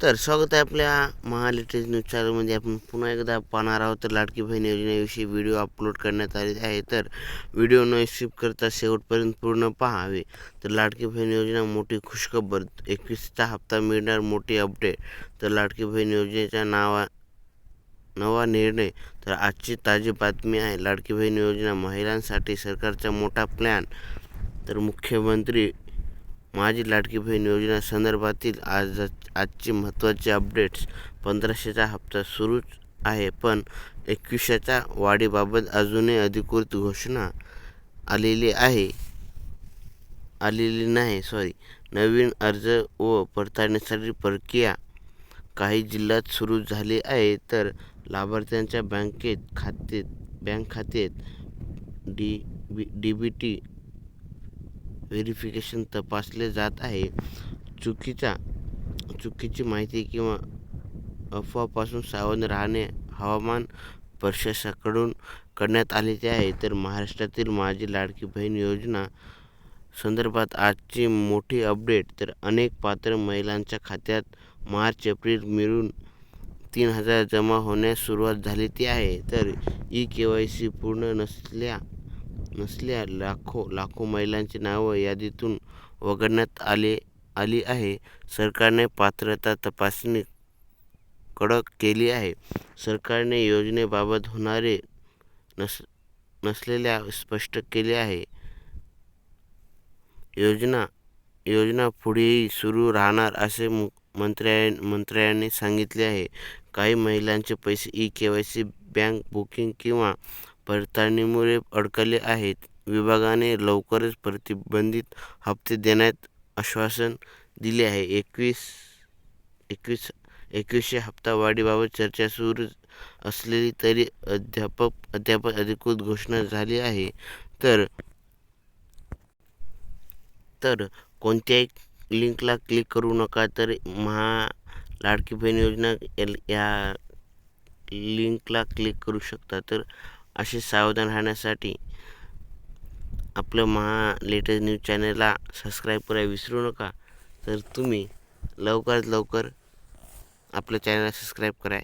तर स्वागत आहे आपल्या महालेटेस्ट न्यूज चॅनलमध्ये. आपण पुन्हा एकदा पाहणार आहोत. तर लाडकी बहीण योजनेविषयी व्हिडिओ अपलोड करण्यात आले आहे. तर व्हिडिओ न स्किप करता शेवटपर्यंत पूर्ण पाहावे. तर लाडकी बहीण योजना मोठी खुशखबर, 21चा हप्ता मिळणार, मोठी अपडेट. तर लाडकी बहीण योजनेचा नवा निर्णय. तर आजची ताजी बातमी आहे. लाडकी बहीण योजना महिलांसाठी सरकारचा मोठा प्लॅन. तर मुख्यमंत्री माझी लाडकी बहीण योजना संदर्भातील आजची महत्त्वाची अपडेट्स. 1500चा हप्ता सुरूच आहे, पण 2100च्या वाढीबाबत अजूनही अधिकृत घोषणा आलेली नाही. नवीन अर्ज व पडताळणीसाठी प्रक्रिया काही जिल्ह्यात सुरू झाली आहे. तर लाभार्थ्यांच्या बँक खात्यात डीबीटी व्हेरिफिकेशन तपासले जात आहे. चुकीची माहिती किंवा अफवापासून सावध राहणे हवामान प्रशासनाकडून करण्यात आलेले आहे. तर महाराष्ट्रातील माझी लाडकी बहीण योजना संदर्भात आजची मोठी अपडेट. तर अनेक पात्र महिलांच्या खात्यात मार्च-एप्रिल मिळून 3,000 जमा होण्यास सुरुवात झाली आहे. तर KYC पूर्ण नसल्या लाखो महिलांची नावं यादीतून वगळण्यात आली आहे. सरकारने पात्रता तपासणी कडक केली आहे. सरकारने योजनेबाबत होणारे नसलेल्या स्पष्ट केले आहे. योजना पुढेही सुरू राहणार असे मंत्र्यांनी सांगितले आहे. काही महिलांचे पैसे KYC, बँक बुकिंग किंवा पडताळणीमुळे अडकले आहेत. विभागाने लवकरच प्रतिबंधित हप्ते देण्याचे आश्वासन दिले आहे. 2100 हप्ता वाढीबाबत चर्चा सुरू असली तरी अद्याप अधिकृत घोषणा झाली आहे. तर कोणत्याही लिंकला क्लिक करू नका. तर लाडकी बहीण योजना या लिंकला क्लिक करू शकता. तर असे सावधान राहण्यासाठी आपलं लेटेस्ट न्यूज चॅनलला सबस्क्राईब करायला विसरू नका. तर तुम्ही लवकरात लवकर आपल्या चॅनलला सबस्क्राईब करा.